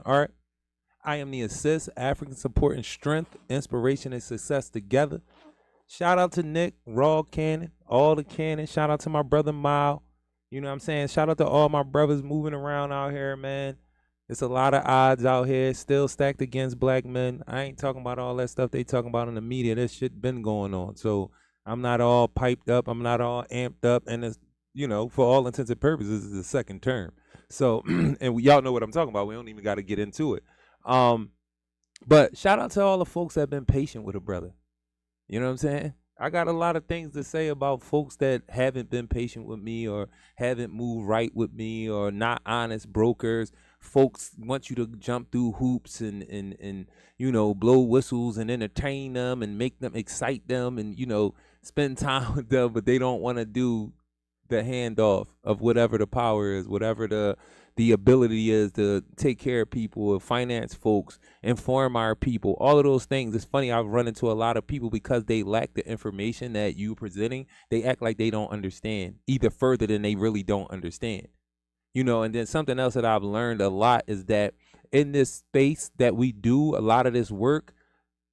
and art. I am the assist, African support and strength, inspiration and success together. Shout out to Nick, Raw Cannon, all the Cannon. Shout out to my brother Mile. You know what I'm saying? Shout out to all my brothers moving around out here, man. It's a lot of odds out here, still stacked against black men. I ain't talking about all that stuff they talking about in the media. This shit been going on. So I'm not all piped up. I'm not all amped up. And it's, for all intents and purposes, it's the second term. So, and y'all know what I'm talking about. We don't even got to get into it. But shout out to all the folks that have been patient with a brother. You know what I'm saying? I got a lot of things to say about folks that haven't been patient with me or haven't moved right with me or not honest brokers. Folks want you to jump through hoops and blow whistles and entertain them and make them excite them and, spend time with them, but they don't want to do the handoff of whatever the power is, whatever the ability is to take care of people, finance folks, inform our people, all of those things. It's funny, I've run into a lot of people because they lack the information that you presenting. They act like they don't understand, either further than they really don't understand. And then something else that I've learned a lot is that in this space that we do a lot of this work,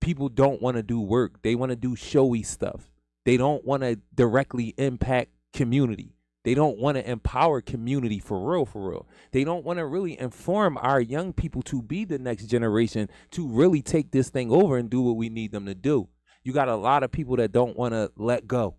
people don't want to do work. They want to do showy stuff. They don't want to directly impact community. They don't want to empower community for real. They don't want to really inform our young people to be the next generation to really take this thing over and do what we need them to do. You got a lot of people that don't want to let go.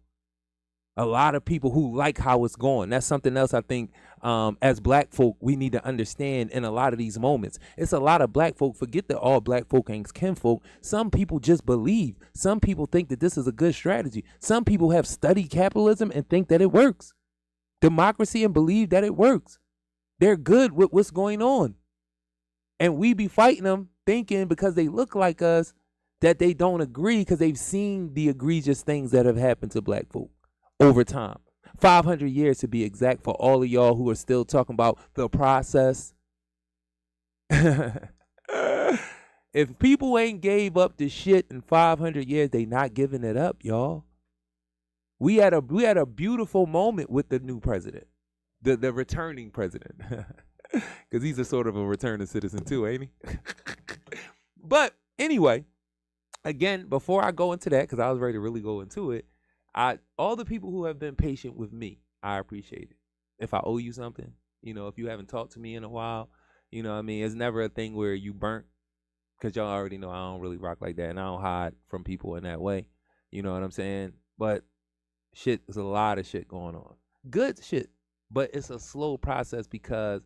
A lot of people who like how it's going. That's something else I think as black folk, we need to understand in a lot of these moments. It's a lot of black folk, forget that all black folk ain't kinfolk. Some people just believe. Some people think that this is a good strategy. Some people have studied capitalism and think that it works. Democracy and believe that it works. They're good with what's going on. And we be fighting them thinking because they look like us that they don't agree because they've seen the egregious things that have happened to black folk over time. 500 years to be exact for all of y'all who are still talking about the process. If people ain't gave up the shit in 500 years, they not giving it up, y'all. We had a beautiful moment with the new president, the returning president, because he's a sort of a returning citizen too, ain't he? But anyway, again, before I go into that, because I was ready to really go into it, all the people who have been patient with me, I appreciate it. If I owe you something, if you haven't talked to me in a while, it's never a thing where you burnt, because y'all already know I don't really rock like that, and I don't hide from people in that way. You know what I'm saying? But shit, there's a lot of shit going on. Good shit, but it's a slow process because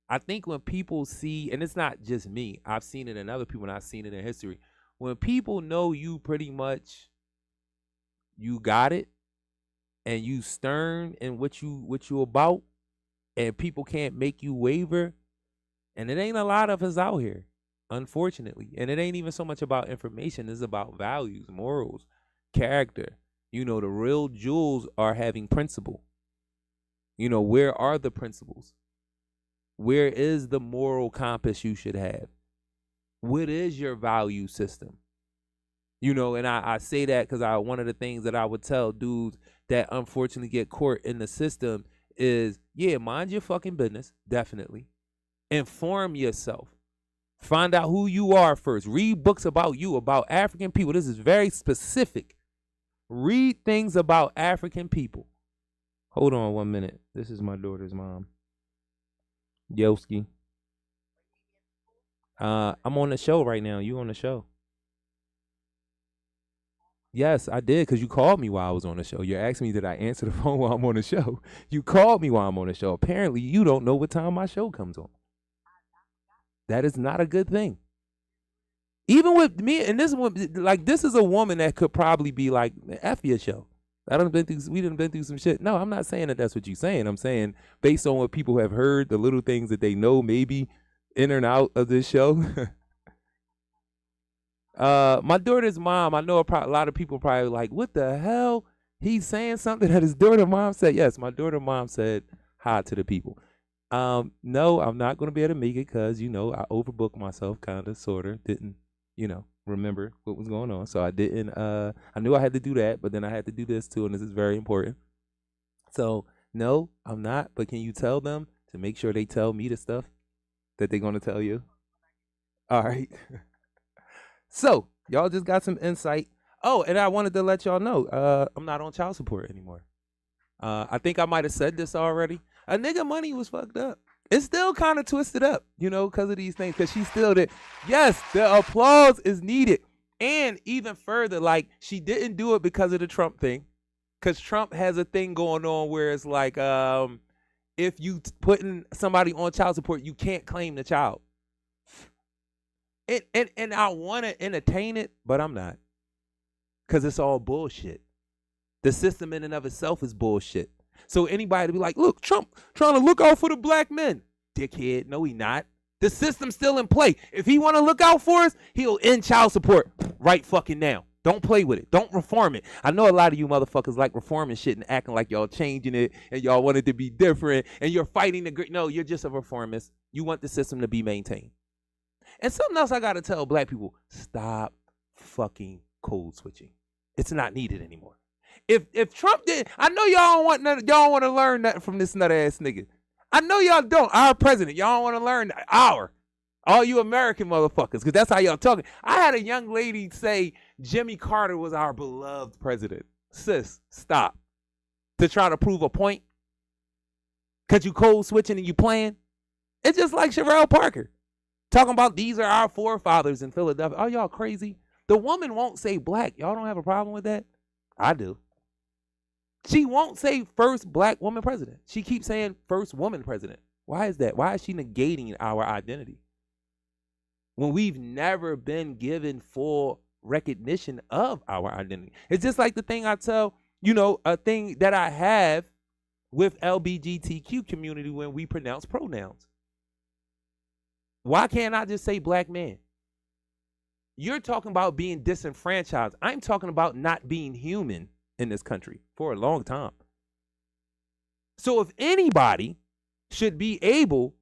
I think when people see, and it's not just me, I've seen it in other people and I've seen it in history. When people know you pretty much, you got it, and you stern in what you about, and people can't make you waver, and it ain't a lot of us out here, unfortunately. And it ain't even so much about information, it's about values, morals, character. The real jewels are having principle. Where are the principles? Where is the moral compass you should have? What is your value system? And I say that because one of the things that I would tell dudes that unfortunately get caught in the system is, yeah, mind your fucking business, definitely. Inform yourself. Find out who you are first. Read books about you, about African people. This is very specific. Read things about African people. Hold on 1 minute. This is my daughter's mom. Yoski. I'm on the show right now. You on the show? Yes, I did, because you called me while I was on the show. You asked me, did I answer the phone while I'm on the show? You called me while I'm on the show. Apparently, you don't know what time my show comes on. That is not a good thing. Even with me, and this one, like, this is a woman that could probably be like, F your show. We done been through some shit. No, I'm not saying that that's what you're saying. I'm saying based on what people have heard, the little things that they know, maybe in and out of this show. My daughter's mom, I know a lot of people probably like, what the hell? He's saying something that his daughter mom said. Yes, my daughter mom said hi to the people. No, I'm not going to be able to make it because, I overbooked myself, kind of, sort of, didn't, remember what was going on. So I didn't, I knew I had to do that, but then I had to do this too, and this is very important. So, no, I'm not, but can you tell them to make sure they tell me the stuff that they're going to tell you? All right. So y'all just got some insight. Oh, and I wanted to let y'all know, I'm not on child support anymore. I think I might have said this already. A nigga money was fucked up. It's still kind of twisted up, because of these things. Because she still did. Yes, the applause is needed. And even further, like, she didn't do it because of the Trump thing. Because Trump has a thing going on where it's like, if you putting somebody on child support, you can't claim the child. And I want to entertain it, but I'm not. Because it's all bullshit. The system in and of itself is bullshit. So anybody to be like, look, Trump trying to look out for the black men. Dickhead. No, he not. The system's still in play. If he want to look out for us, he'll end child support right fucking now. Don't play with it. Don't reform it. I know a lot of you motherfuckers like reforming shit and acting like y'all changing it and y'all want it to be different and you're fighting the great. No, you're just a reformist. You want the system to be maintained. And something else I got to tell black people, stop fucking code switching. It's not needed anymore. If Trump did, I know y'all want to learn nothing from this nut ass nigga. I know y'all don't. Our president, y'all want to learn all you American motherfuckers, because that's how y'all talking. I had a young lady say Jimmy Carter was our beloved president. Sis, stop. To try to prove a point, because you code switching and you playing. It's just like Jarue Parker talking about these are our forefathers in Philadelphia. Are y'all crazy? The woman won't say black. Y'all don't have a problem with that? I do. She won't say first black woman president. She keeps saying first woman president. Why is that? Why is she negating our identity? When we've never been given full recognition of our identity. It's just like the thing I tell, a thing that I have with LGBTQ community when we pronounce pronouns. Why can't I just say black man? You're talking about being disenfranchised. I'm talking about not being human in this country for a long time. So if anybody should be able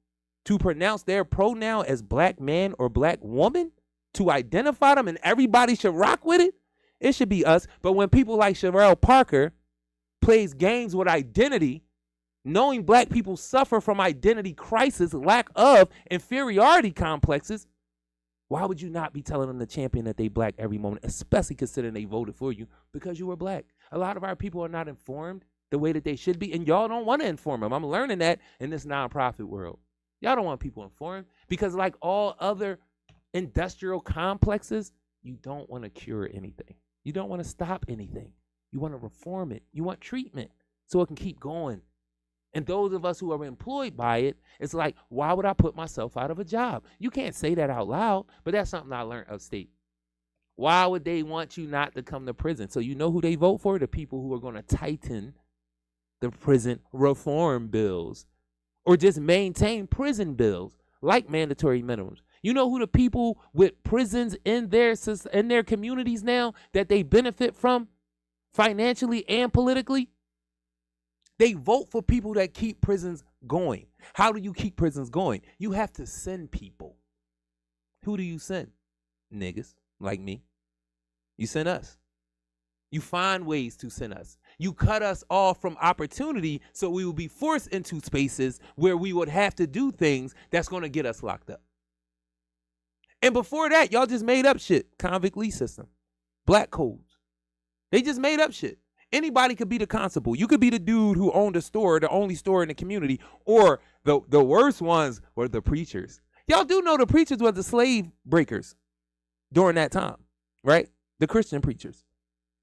to pronounce their pronoun as black man or black woman to identify them and everybody should rock with it, it should be us. But when people like Jarue Parker plays games with identity, knowing black people suffer from identity crisis, lack of inferiority complexes, why would you not be telling them to champion that they black every moment, especially considering they voted for you because you were black? A lot of our people are not informed the way that they should be, and y'all don't want to inform them. I'm learning that in this nonprofit world. Y'all don't want people informed because like all other industrial complexes, you don't want to cure anything. You don't want to stop anything. You want to reform it. You want treatment so it can keep going. And those of us who are employed by it, it's like, why would I put myself out of a job? You can't say that out loud, but that's something I learned upstate. Why would they want you not to come to prison? So you know who they vote for? The people who are going to tighten the prison reform bills or just maintain prison bills like mandatory minimums. You know who the people with prisons in their communities now that they benefit from financially and politically? They vote for people that keep prisons going. How do you keep prisons going? You have to send people. Who do you send? Niggas like me. You send us. You find ways to send us. You cut us off from opportunity so we will be forced into spaces where we would have to do things that's going to get us locked up. And before that, y'all just made up shit. Convict lease system. Black codes. They just made up shit. Anybody could be the constable. You could be the dude who owned a store, the only store in the community, or the worst ones were the preachers. Y'all do know the preachers were the slave breakers during that time, right? The Christian preachers.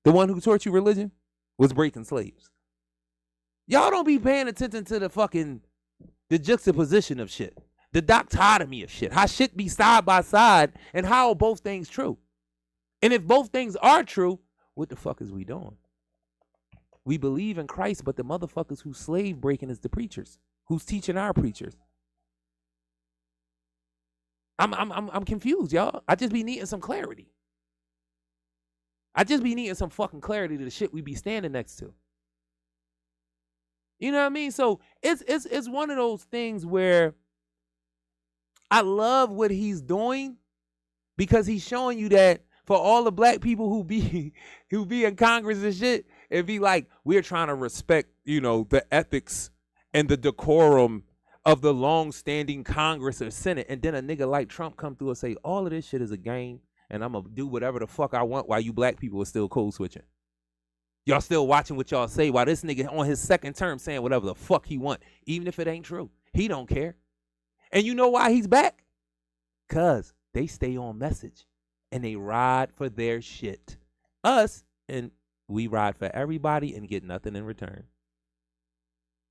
The one who taught you religion was breaking slaves. Y'all don't be paying attention to the juxtaposition of shit, the dichotomy of shit, how shit be side by side, and how are both things true? And if both things are true, what the fuck is we doing? We believe in Christ, but the motherfuckers who slave breaking is the preachers. Who's teaching our preachers? I'm confused, y'all. I just be needing some clarity. I just be needing some fucking clarity to the shit we be standing next to. You know what I mean? So it's one of those things where I love what he's doing because he's showing you that for all the black people who be in Congress and shit, it'd be like we're trying to respect, the ethics and the decorum of the long-standing Congress or Senate, and then a nigga like Trump come through and say, all of this shit is a game, and I'm going to do whatever the fuck I want while you black people are still code switching. Y'all still watching what y'all say while this nigga on his second term saying whatever the fuck he want, even if it ain't true. He don't care. And you know why he's back? Because they stay on message, and they ride for their shit. Us, and we ride for everybody and get nothing in return.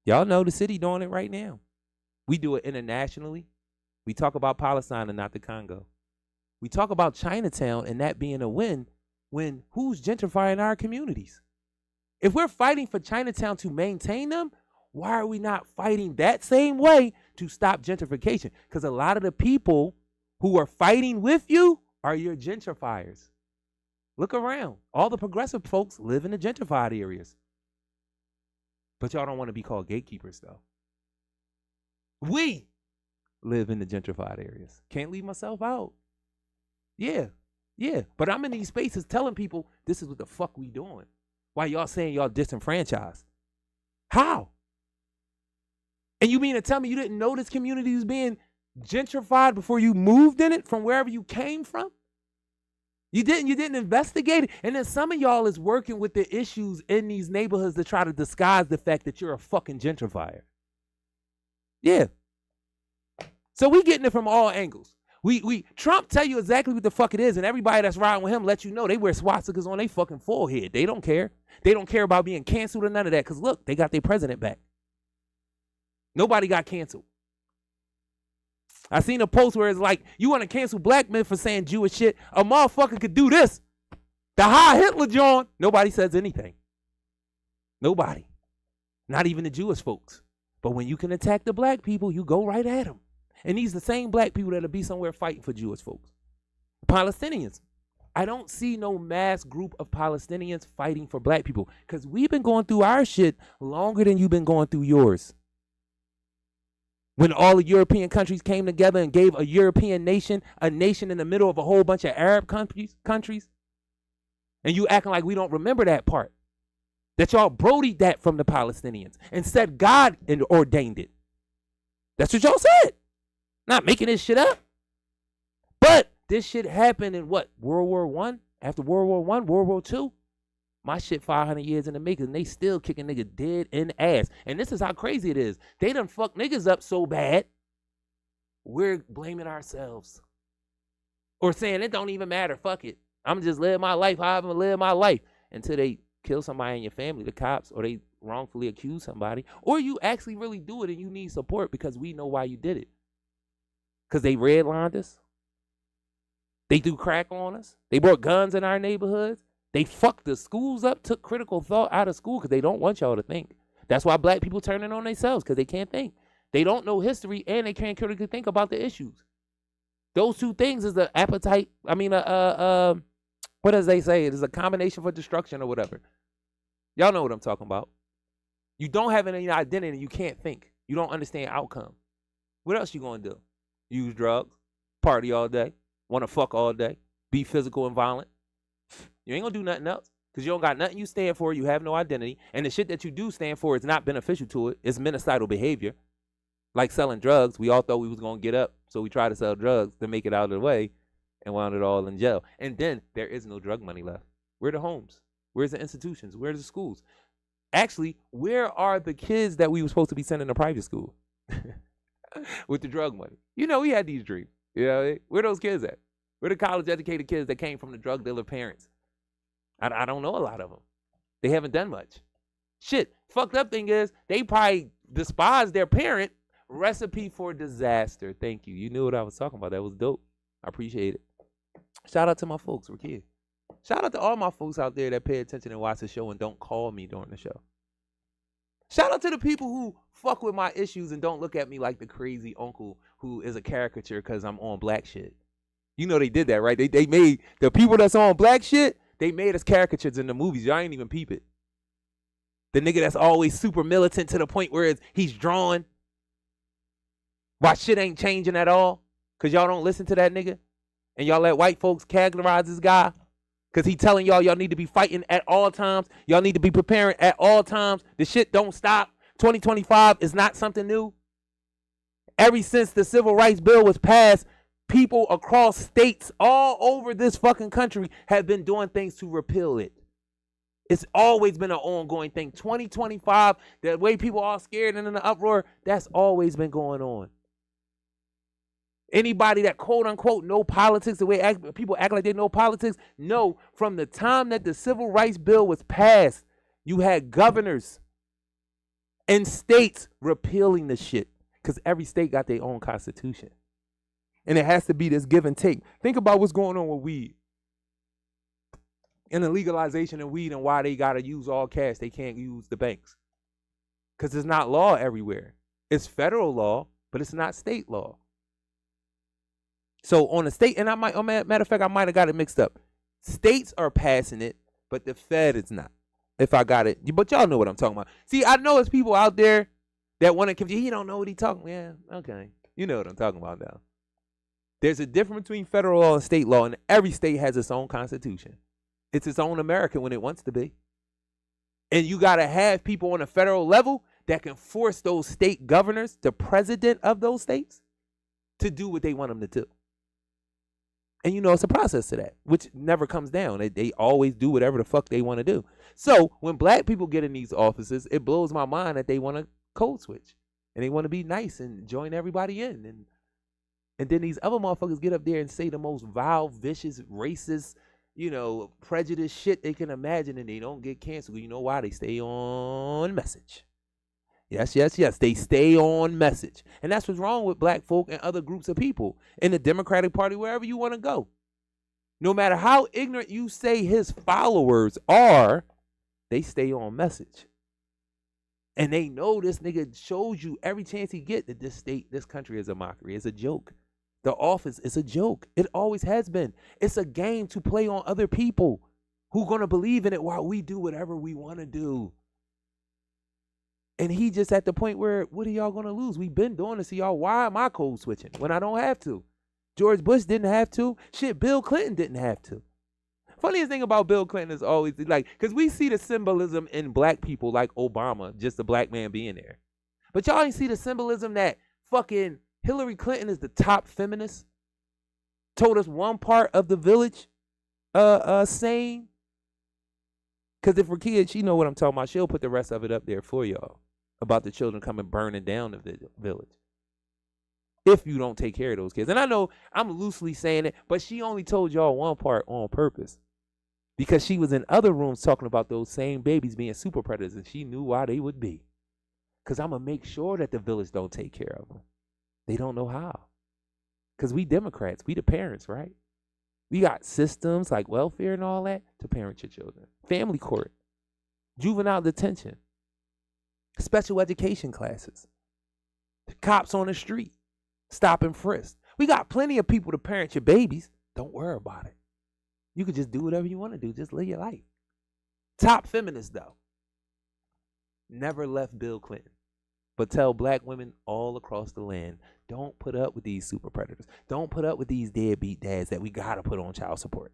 Y'all know the city doing it right now. We do it internationally. We talk about Palestine and not the Congo. We talk about Chinatown and that being a win when who's gentrifying our communities? If we're fighting for Chinatown to maintain them, why are we not fighting that same way to stop gentrification? Because a lot of the people who are fighting with you are your gentrifiers. Look around. All the progressive folks live in the gentrified areas. But y'all don't want to be called gatekeepers, though. We live in the gentrified areas. Can't leave myself out. Yeah. But I'm in these spaces telling people this is what the fuck we doing. Why y'all saying y'all disenfranchised? How? And you mean to tell me you didn't know this community was being gentrified before you moved in it from wherever you came from? You didn't investigate it. And then some of y'all is working with the issues in these neighborhoods to try to disguise the fact that you're a fucking gentrifier. Yeah. So we getting it from all angles. Trump tell you exactly what the fuck it is, and everybody that's riding with him let you know they wear swastikas on their fucking forehead. They don't care. They don't care about being canceled or none of that, because look, they got their president back. Nobody got canceled. I seen a post where it's like, you want to cancel black men for saying Jewish shit? A motherfucker could do this. The Heil Hitler John. Nobody says anything. Nobody. Not even the Jewish folks. But when you can attack the black people, you go right at them. And these the same black people that'll be somewhere fighting for Jewish folks. Palestinians. I don't see no mass group of Palestinians fighting for black people, because we've been going through our shit longer than you've been going through yours. When all the European countries came together and gave a European nation, a nation in the middle of a whole bunch of Arab countries, and you acting like we don't remember that part. That y'all brodied that from the Palestinians and said God ordained it. That's what y'all said. Not making this shit up. But this shit happened in what? World War I? After World War I, World War II? My shit 500 years in the making, and they still kicking niggas dead in the ass. And this is how crazy it is. They done fuck niggas up so bad, we're blaming ourselves. Or saying it don't even matter, fuck it. I'm just living my life how I'm gonna live my life. Until they kill somebody in your family, the cops, or they wrongfully accuse somebody. Or you actually really do it and you need support because we know why you did it. Because they redlined us. They threw crack on us. They brought guns in our neighborhoods. They fucked the schools up, took critical thought out of school because they don't want y'all to think. That's why black people turning on themselves, because they can't think. They don't know history and they can't critically think about the issues. Those two things is the appetite. I mean, what does they say? It is a combination for destruction or whatever. Y'all know what I'm talking about. You don't have any identity. You can't think. You don't understand outcome. What else you gonna do? Use drugs, party all day, want to fuck all day, be physical and violent. You ain't gonna do nothing else because you don't got nothing you stand for. You have no identity. And the shit that you do stand for is not beneficial to it. It's menocidal behavior. Like selling drugs. We all thought we was gonna get up, so we tried to sell drugs to make it out of the way and wound it all in jail. And then there is no drug money left. Where are the homes? Where's the institutions? Where's the schools? Actually, where are the kids that we were supposed to be sending to private school with the drug money? You know, we had these dreams. You know, where those kids at? Where the college-educated kids that came from the drug dealer parents? I don't know a lot of them. They haven't done much. Shit, fucked up thing is they probably despise their parent. Recipe for disaster. Thank you. You knew what I was talking about. That was dope. I appreciate it. Shout out to my folks. We're kids. Shout out to all my folks out there that pay attention and watch the show and don't call me during the show. Shout out to the people who fuck with my issues and don't look at me like the crazy uncle who is a caricature because I'm on black shit. You know they did that, right? They made the people that's on black shit, they made us caricatures in the movies. Y'all ain't even peep it. The nigga that's always super militant to the point where he's drawn. Why shit ain't changing at all? Because y'all don't listen to that nigga? And y'all let white folks categorize this guy? Because he telling y'all need to be fighting at all times. Y'all need to be preparing at all times. The shit don't stop. 2025 is not something new. Ever since the Civil Rights Bill was passed, people across states all over this fucking country have been doing things to repeal it. It's always been an ongoing thing. 2025, the way people are scared and in the uproar, that's always been going on. Anybody that quote unquote know politics, the way people act like they know politics, no, from the time that the Civil Rights Bill was passed, you had governors and states repealing the shit because every state got their own constitution. And it has to be this give and take. Think about what's going on with weed and the legalization of weed and why they got to use all cash. They can't use the banks because it's not law everywhere. It's federal law, but it's not state law. So on the state, and matter of fact, I might have got it mixed up. States are passing it, but the Fed is not. If I got it, but y'all know what I'm talking about. See, I know it's people out there that want to confuse. He don't know what he talking. Yeah, okay, you know what I'm talking about now. There's a difference between federal law and state law, and every state has its own constitution. It's its own America when it wants to be. And you got to have people on a federal level that can force those state governors, the president of those states, to do what they want them to do. And you know, it's a process to that, which never comes down. They always do whatever the fuck they want to do. So when black people get in these offices, it blows my mind that they want to code switch. And they want to be nice and join everybody in. And then these other motherfuckers get up there and say the most vile, vicious, racist, prejudice shit they can imagine, and they don't get canceled. You know why? They stay on message. Yes. They stay on message. And that's what's wrong with black folk and other groups of people in the Democratic Party, wherever you want to go. No matter how ignorant you say his followers are, they stay on message. And they know this nigga shows you every chance he get that this country is a mockery. It's a joke. The office is a joke. It always has been. It's a game to play on other people who going to believe in it while we do whatever we want to do. And he just at the point where, what are y'all going to lose? We've been doing this. So y'all, why am I code switching when I don't have to? George Bush didn't have to. Shit, Bill Clinton didn't have to. Funniest thing about Bill Clinton is always like, because we see the symbolism in black people like Obama, just a black man being there. But y'all ain't see the symbolism that fucking Hillary Clinton is the top feminist. Told us one part of the Village saying. Because if we're kids, she know what I'm talking about. She'll put the rest of it up there for y'all about the children coming burning down the village. If you don't take care of those kids. And I know I'm loosely saying it, but she only told y'all one part on purpose. Because she was in other rooms talking about those same babies being super predators, and she knew why they would be. Because I'm going to make sure that the village don't take care of them. They don't know how. Because we Democrats, we the parents, right? We got systems like welfare and all that to parent your children. Family court, juvenile detention, special education classes, the cops on the street, stop and frisk. We got plenty of people to parent your babies. Don't worry about it. You can just do whatever you want to do. Just live your life. Top feminists, though, never left Bill Clinton, but tell black women all across the land, don't put up with these super predators. Don't put up with these deadbeat dads that we got to put on child support.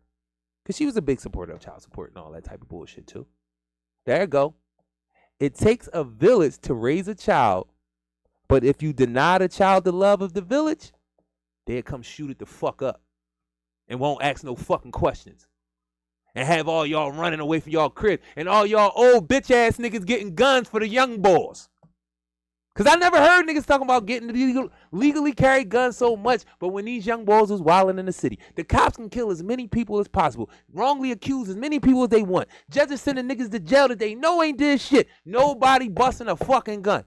Because she was a big supporter of child support and all that type of bullshit, too. There you go. It takes a village to raise a child, but if you deny the child the love of the village, they'll come shoot it the fuck up and won't ask no fucking questions. And have all y'all running away from y'all crib and all y'all old bitch-ass niggas getting guns for the young boys. Because I never heard niggas talking about getting legally carry guns so much, but when these young boys was wilding in the city, the cops can kill as many people as possible, wrongly accuse as many people as they want. Judges sending niggas to jail that they know ain't did shit. Nobody busting a fucking gun.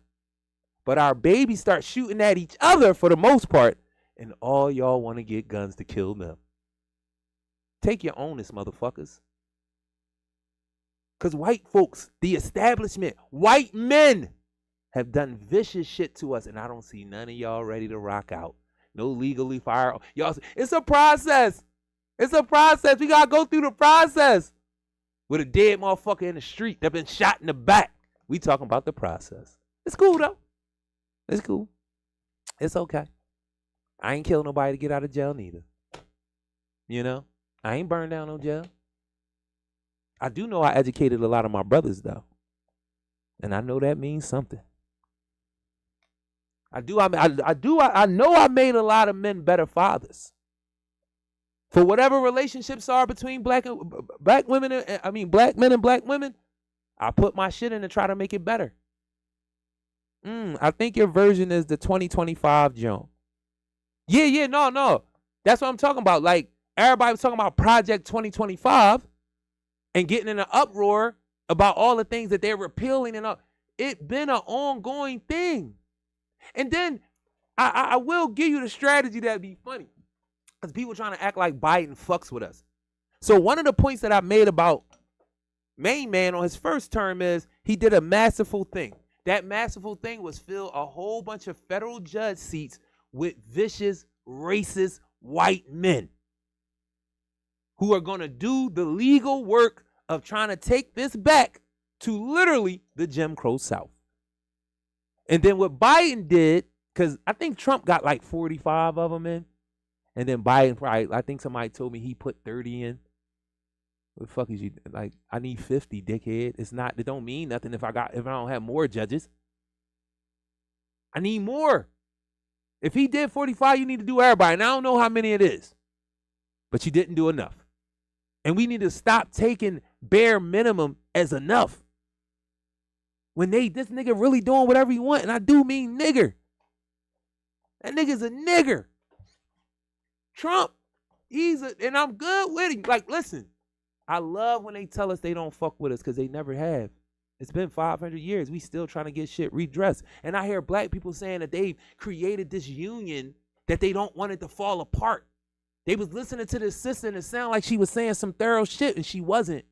But our babies start shooting at each other for the most part, and all y'all want to get guns to kill them. Take your ownest, motherfuckers. Because white folks, the establishment, white men, have done vicious shit to us, and I don't see none of y'all ready to rock out. No legally fire. Y'all, it's a process. It's a process. We got to go through the process. With a dead motherfucker in the street that been shot in the back. We talking about the process. It's cool, though. It's cool. It's okay. I ain't killed nobody to get out of jail, neither. You know? I ain't burned down no jail. I do know I educated a lot of my brothers, though. And I know that means something. I know I made a lot of men better fathers. For whatever relationships are between black women, black men and black women, I put my shit in to try to make it better. I think your version is the 2025 Joan. Yeah, no. That's what I'm talking about. Like, everybody was talking about Project 2025 and getting in an uproar about all the things that they're repealing and all. It's been an ongoing thing. And then I will give you the strategy that'd be funny. Because people trying to act like Biden fucks with us. So one of the points that I made about Main Man on his first term is he did a masterful thing. That masterful thing was fill a whole bunch of federal judge seats with vicious, racist white men who are going to do the legal work of trying to take this back to literally the Jim Crow South. And then what Biden did, because I think Trump got like 45 of them in, and then Biden probably, I think somebody told me he put 30 in. What the fuck is you, like, I need 50, dickhead. It don't mean nothing if I don't have more judges. I need more. If he did 45, you need to do everybody. And I don't know how many it is. But you didn't do enough. And we need to stop taking bare minimum as enough. When this nigga really doing whatever he want, and I do mean nigger. That nigga's a nigger. Trump, and I'm good with him. Like, listen, I love when they tell us they don't fuck with us because they never have. It's been 500 years. We still trying to get shit redressed. And I hear black people saying that they've created this union that they don't want it to fall apart. They was listening to this sister and it sounded like she was saying some thorough shit and she wasn't.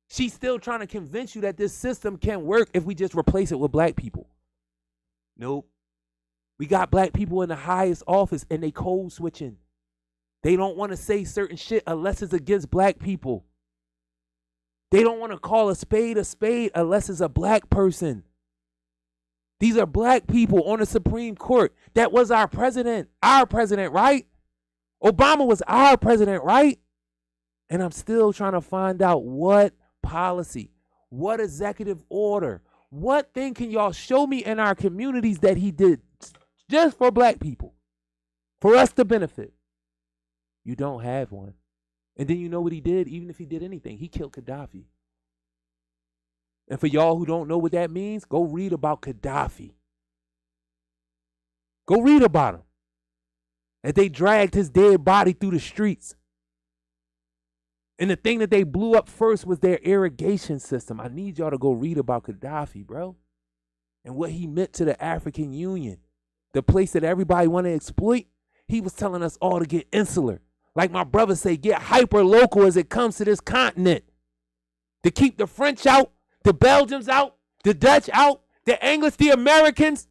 She's still trying to convince you that this system can work if we just replace it with black people. Nope. We got black people in the highest office and they code switching. They don't want to say certain shit unless it's against black people. They don't want to call a spade unless it's a black person. These are black people on the Supreme Court. That was our president, right? Obama was our president, right? And I'm still trying to find out what policy, what executive order, what thing can y'all show me in our communities that he did just for black people, for us to benefit? You don't have one. And then you know what he did? Even if he did anything, he killed Gaddafi. And for y'all who don't know what that means, go read about Gaddafi. Go read about him. And they dragged his dead body through the streets. And the thing that they blew up first was their irrigation system. I need y'all to go read about Gaddafi, bro. And what he meant to the African Union. The place that everybody wanted to exploit. He was telling us all to get insular. Like my brother say, get hyper local as it comes to this continent. To keep the French out, the Belgians out, the Dutch out, the English, the Americans.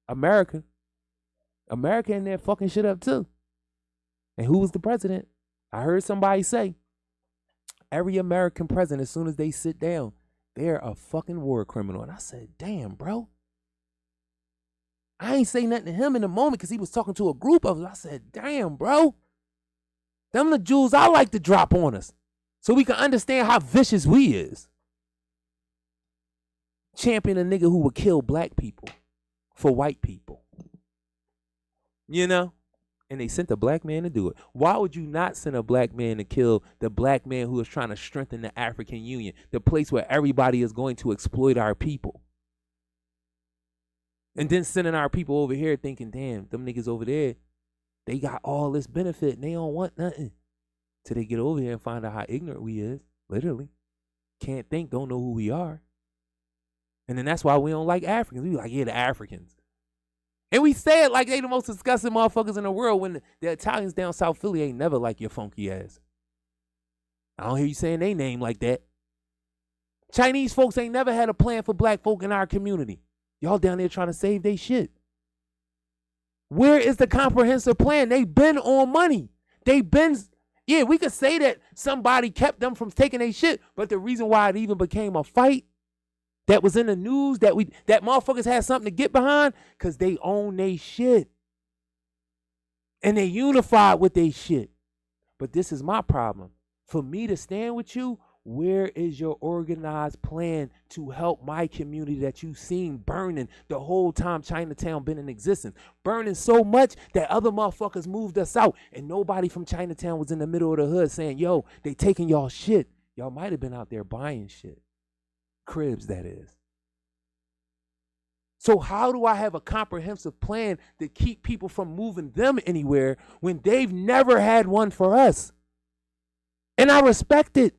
America in there fucking shit up too. And who was the president? I heard somebody say, every American president, as soon as they sit down, they're a fucking war criminal. And I said, damn, bro. I ain't say nothing to him in the moment because he was talking to a group of us. I said, damn, bro. Them the jewels I like to drop on us so we can understand how vicious we is. Champion a nigga who would kill black people for white people. You know? And they sent a black man to do it. Why would you not send a black man to kill the black man who is trying to strengthen the African Union, the place where everybody is going to exploit our people? And then sending our people over here thinking, damn, them niggas over there, they got all this benefit and they don't want nothing. Till they get over here and find out how ignorant we is, literally. Can't think, don't know who we are. And then that's why we don't like Africans. We be like, yeah, the Africans. And we say it like they the most disgusting motherfuckers in the world when the Italians down South Philly ain't never like your funky ass. I don't hear you saying they name like that. Chinese folks ain't never had a plan for black folk in our community. Y'all down there trying to save they shit. Where is the comprehensive plan? They been on money. They been, yeah, we could say that somebody kept them from taking their shit, but the reason why it even became a fight that was in the news, that motherfuckers had something to get behind, because they own they shit. And they unified with they shit. But this is my problem. For me to stand with you, Where is your organized plan to help my community that you've seen burning the whole time Chinatown been in existence? Burning so much that other motherfuckers moved us out, and nobody from Chinatown was in the middle of the hood saying, yo, they taking y'all shit. Y'all might have been out there buying shit. Cribs, that is. So how do I have a comprehensive plan to keep people from moving them anywhere when they've never had one for us? And I respect it.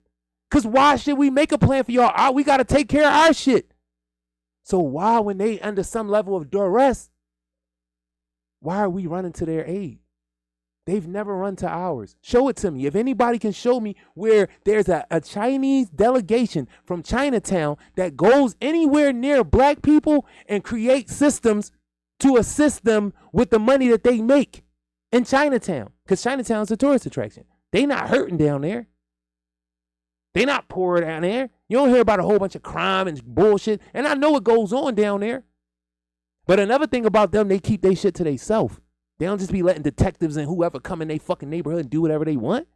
Because why should we make a plan for y'all? We got to take care of our shit. So why, when they under some level of duress, why are we running to their aid? They've never run to ours. Show it to me. If anybody can show me where there's a Chinese delegation from Chinatown that goes anywhere near black people and creates systems to assist them with the money that they make in Chinatown. Because Chinatown's a tourist attraction. They not hurting down there. They not poor down there. You don't hear about a whole bunch of crime and bullshit. And I know what goes on down there. But another thing about them, they keep their shit to themselves. They don't just be letting detectives and whoever come in their fucking neighborhood and do whatever they want.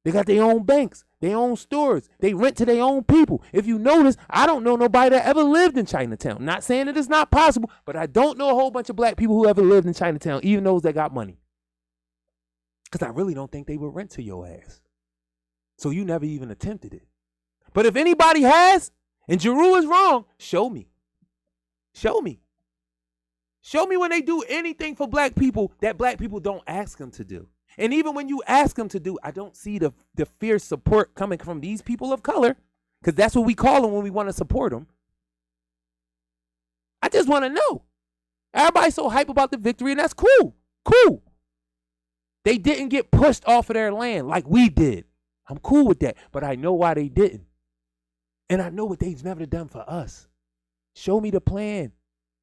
They got their own banks, their own stores. They rent to their own people. If you notice, I don't know nobody that ever lived in Chinatown. Not saying that it's not possible, but I don't know a whole bunch of black people who ever lived in Chinatown, even those that got money. Because I really don't think they would rent to your ass. So you never even attempted it. But if anybody has, and Jarue is wrong, show me. Show me. Show me when they do anything for black people that black people don't ask them to do. And even when you ask them to do, I don't see the fierce support coming from these people of color, because that's what we call them when we want to support them. I just want to know. Everybody's so hype about the victory, and that's cool. Cool. They didn't get pushed off of their land like we did. I'm cool with that, but I know why they didn't. And I know what they've never done for us. Show me the plan.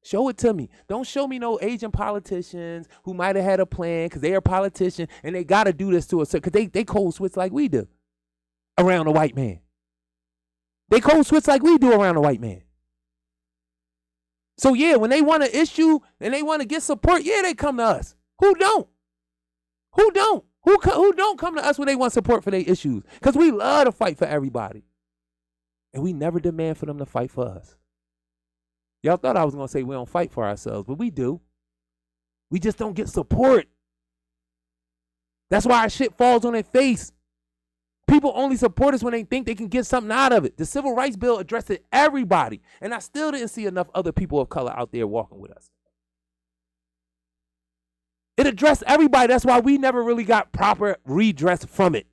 Show it to me. Don't show me no Asian politicians who might have had a plan because they're a politician and they got to do this to us because they code switch like we do around a white man. They code switch like we do around a white man. So yeah, when they want to issue and they want to get support, yeah, they come to us. Who don't? Who don't? Who don't come to us when they want support for their issues? Because we love to fight for everybody. And we never demand for them to fight for us. Y'all thought I was going to say we don't fight for ourselves, but we do. We just don't get support. That's why our shit falls on their face. People only support us when they think they can get something out of it. The Civil Rights Bill addressed everybody, and I still didn't see enough other people of color out there walking with us. It addressed everybody. That's why we never really got proper redress from it.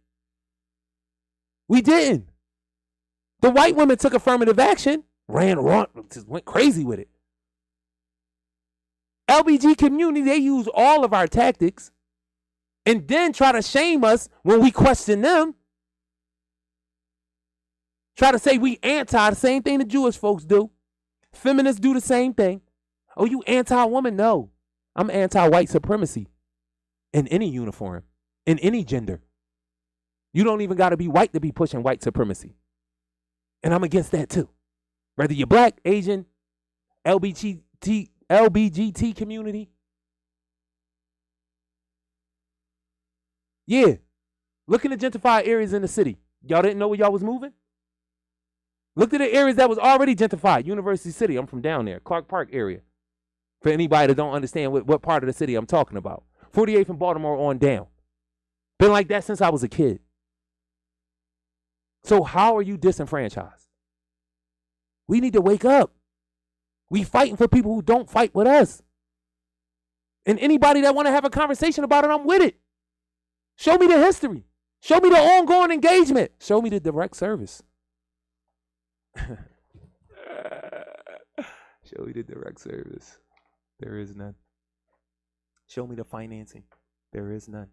We didn't. The white women took affirmative action, just went crazy with it. LBG community, they use all of our tactics and then try to shame us when we question them. Try to say we anti, the same thing the Jewish folks do. Feminists do the same thing. Oh, you anti-woman? No. I'm anti-white supremacy in any uniform, in any gender. You don't even got to be white to be pushing white supremacy. And I'm against that too. Whether you're black, Asian, LBGT community. Yeah. Look in the gentrified areas in the city. Y'all didn't know where y'all was moving? Look at the areas that was already gentrified. University City, I'm from down there. Clark Park area. For anybody that don't understand what part of the city I'm talking about. 48th and Baltimore on down. Been like that since I was a kid. So how are you disenfranchised? We need to wake up. We fighting for people who don't fight with us. And anybody that want to have a conversation about it, I'm with it. Show me the history. Show me the ongoing engagement. Show me the direct service. Show me the direct service. There is none. Show me the financing. There is none.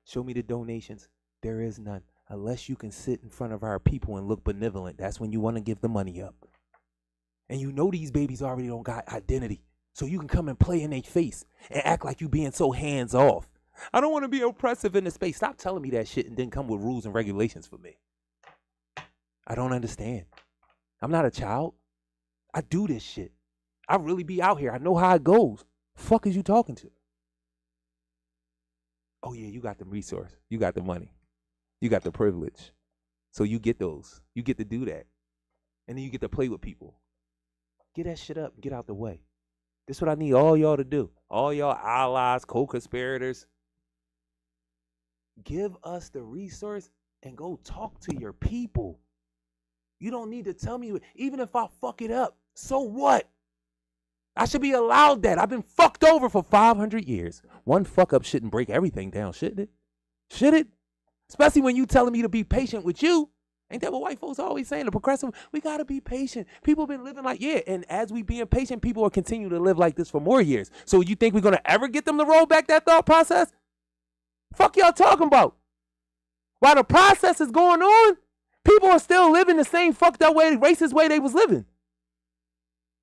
Show me the donations. There is none. Unless you can sit in front of our people and look benevolent, that's when you want to give the money up. And you know these babies already don't got identity. So you can come and play in their face and act like you being so hands off. I don't want to be oppressive in the space. Stop telling me that shit and then come with rules and regulations for me. I don't understand. I'm not a child. I do this shit. I really be out here. I know how it goes. Fuck is you talking to? Oh yeah, you got the resource. You got the money. You got the privilege. So you get those. You get to do that. And then you get to play with people. Get that shit up. Get out the way. This is what I need all y'all to do. All y'all allies, co-conspirators. Give us the resource and go talk to your people. You don't need to tell me, even if I fuck it up, so what? I should be allowed that. I've been fucked over for 500 years. One fuck up shouldn't break everything down, shouldn't it? Should it? Especially when you telling me to be patient with you. Ain't that what white folks are always saying? The progressive, we got to be patient. People been living like, yeah, and as we being patient, people will continue to live like this for more years. So you think we're going to ever get them to roll back that thought process? Fuck y'all talking about? While the process is going on, people are still living the same fucked up way, racist way they was living.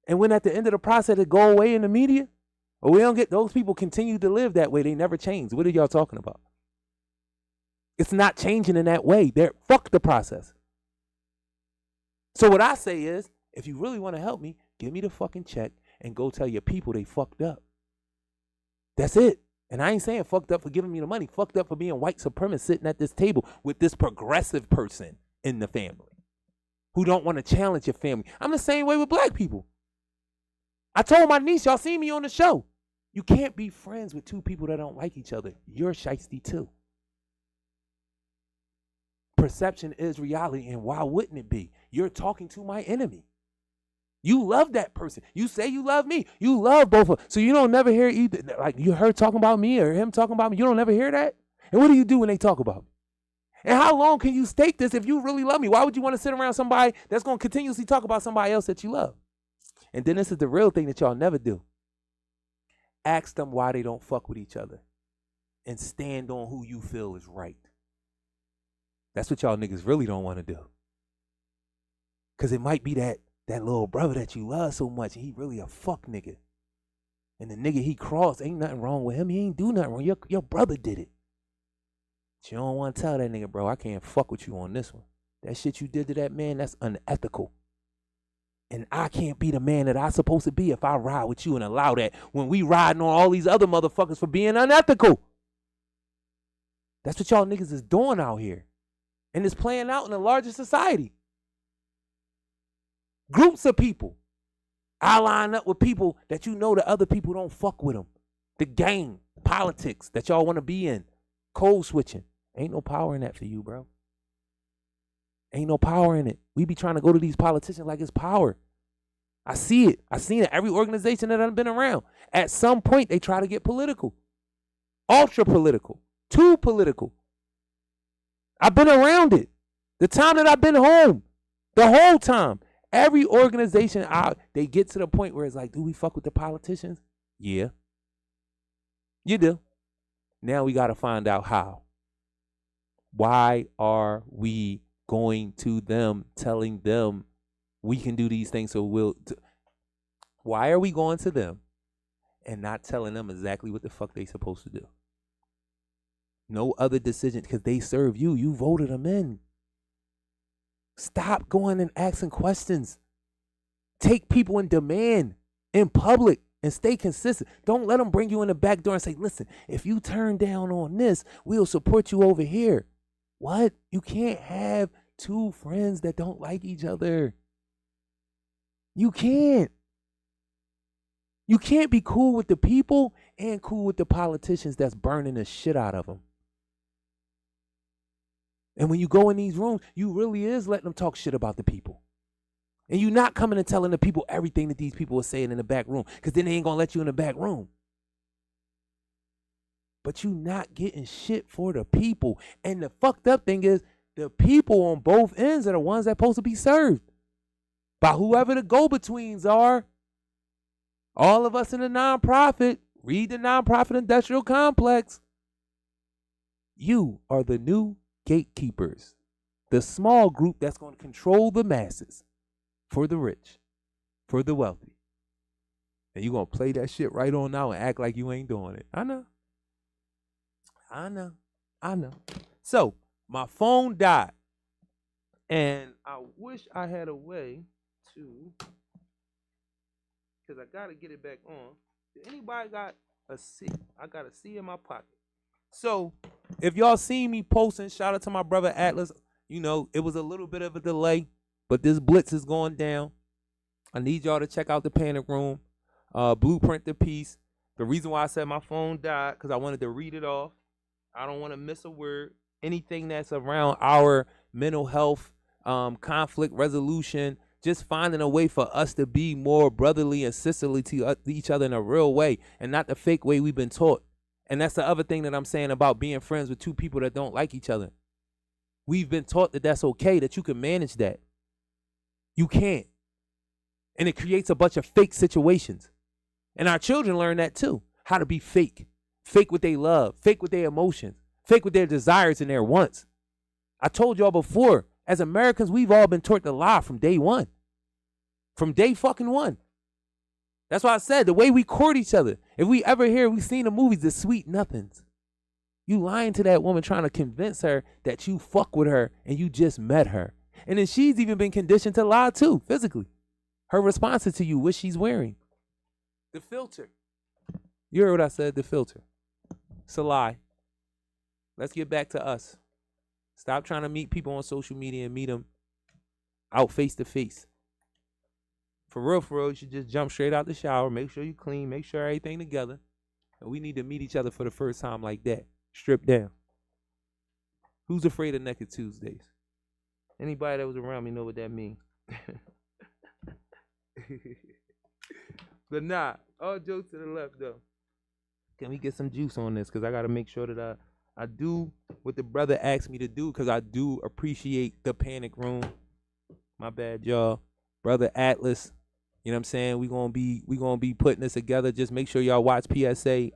And when at the end of the process it go away in the media, or we don't get those people continue to live that way, they never change. What are y'all talking about? It's not changing in that way. Fuck the process. So what I say is, if you really want to help me, give me the fucking check and go tell your people they fucked up. That's it. And I ain't saying fucked up for giving me the money. Fucked up for being white supremacist sitting at this table with this progressive person in the family who don't want to challenge your family. I'm the same way with black people. I told my niece, y'all see me on the show. You can't be friends with two people that don't like each other. You're shiesty too. Perception is reality, and why wouldn't it be? You're talking to my enemy. You love that person. You say you love me. You love both of them. So you don't never hear either, like you heard talking about me or him talking about me. You don't never hear that? And what do you do when they talk about me? And how long can you stake this if you really love me? Why would you want to sit around somebody that's going to continuously talk about somebody else that you love? And then this is the real thing that y'all never do. Ask them why they don't fuck with each other and stand on who you feel is right. That's what y'all niggas really don't want to do. Because it might be that little brother that you love so much, he really a fuck nigga. And the nigga he crossed, ain't nothing wrong with him. He ain't do nothing wrong. Your brother did it. But you don't want to tell that nigga, bro, I can't fuck with you on this one. That shit you did to that man, that's unethical. And I can't be the man that I supposed to be if I ride with you and allow that when we riding on all these other motherfuckers for being unethical. That's what y'all niggas is doing out here. And it's playing out in the larger society. Groups of people allying up with people that you know the other people don't fuck with them. The game, politics that y'all want to be in. Code switching. Ain't no power in that for you, bro. Ain't no power in it. We be trying to go to these politicians like it's power. I see it. I seen it. Every organization that I've been around. At some point, they try to get political. Ultra political. Too political. I've been around it. The time that I've been home. The whole time. Every organization they get to the point where it's like, do we fuck with the politicians? Yeah. You do. Now we got to find out how. Why are we going to them, telling them we can do these things? So why are we going to them and not telling them exactly what the fuck they supposed to do? No other decision, because they serve you. You voted them in. Stop going and asking questions. Take people in demand in public and stay consistent. Don't let them bring you in the back door and say, listen, if you turn down on this, we'll support you over here. What? You can't have two friends that don't like each other. You can't. You can't be cool with the people and cool with the politicians that's burning the shit out of them. And when you go in these rooms, you really is letting them talk shit about the people. And you're not coming and telling the people everything that these people are saying in the back room, because then they ain't going to let you in the back room. But you not getting shit for the people. And the fucked up thing is, the people on both ends are the ones that supposed to be served by whoever the go-betweens are. All of us in the nonprofit, read the nonprofit industrial complex. You are the new gatekeepers, the small group that's going to control the masses for the rich, for the wealthy. And you're going to play that shit right on now and act like you ain't doing it. I know. So, my phone died. And I wish I had a way to, because I got to get it back on. Did anybody got a C? I got a C in my pocket. So, if y'all see me posting, shout out to my brother Atlas. it was a little bit of a delay, but this blitz is going down. I need y'all to check out the Panic Room, Blueprint the Peace. The reason why I said my phone died, because I wanted to read it off. I don't want to miss a word. Anything that's around our mental health, conflict resolution, just finding a way for us to be more brotherly and sisterly to each other in a real way and not the fake way we've been taught. And that's the other thing that I'm saying about being friends with two people that don't like each other. We've been taught that that's okay, that you can manage that. You can't. And it creates a bunch of fake situations. And our children learn that too, how to be fake. Fake what they love, fake with their emotions, fake with their desires and their wants. I told y'all before, as Americans, we've all been taught to lie from day one. From day fucking one. That's why I said the way we court each other. If we ever hear, we've seen the movies, The Sweet Nothings. You lying to that woman trying to convince her that you fuck with her and you just met her. And then she's even been conditioned to lie too, physically. Her responses to you, what she's wearing. The filter. You heard what I said, the filter. It's a lie. Let's get back to us. Stop trying to meet people on social media and meet them out face to face. For real, you should just jump straight out the shower. Make sure you clean. Make sure everything together. And we need to meet each other for the first time like that. Strip down. Who's afraid of Naked Tuesdays? Anybody that was around me know what that means. But nah, all jokes to the left though. Can we get some juice on this? Because I got to make sure that I do what the brother asked me to do, because I do appreciate the Panic Room. My bad, y'all. Brother Atlas, you know what I'm saying? We gonna be putting this together. Just make sure y'all watch PSA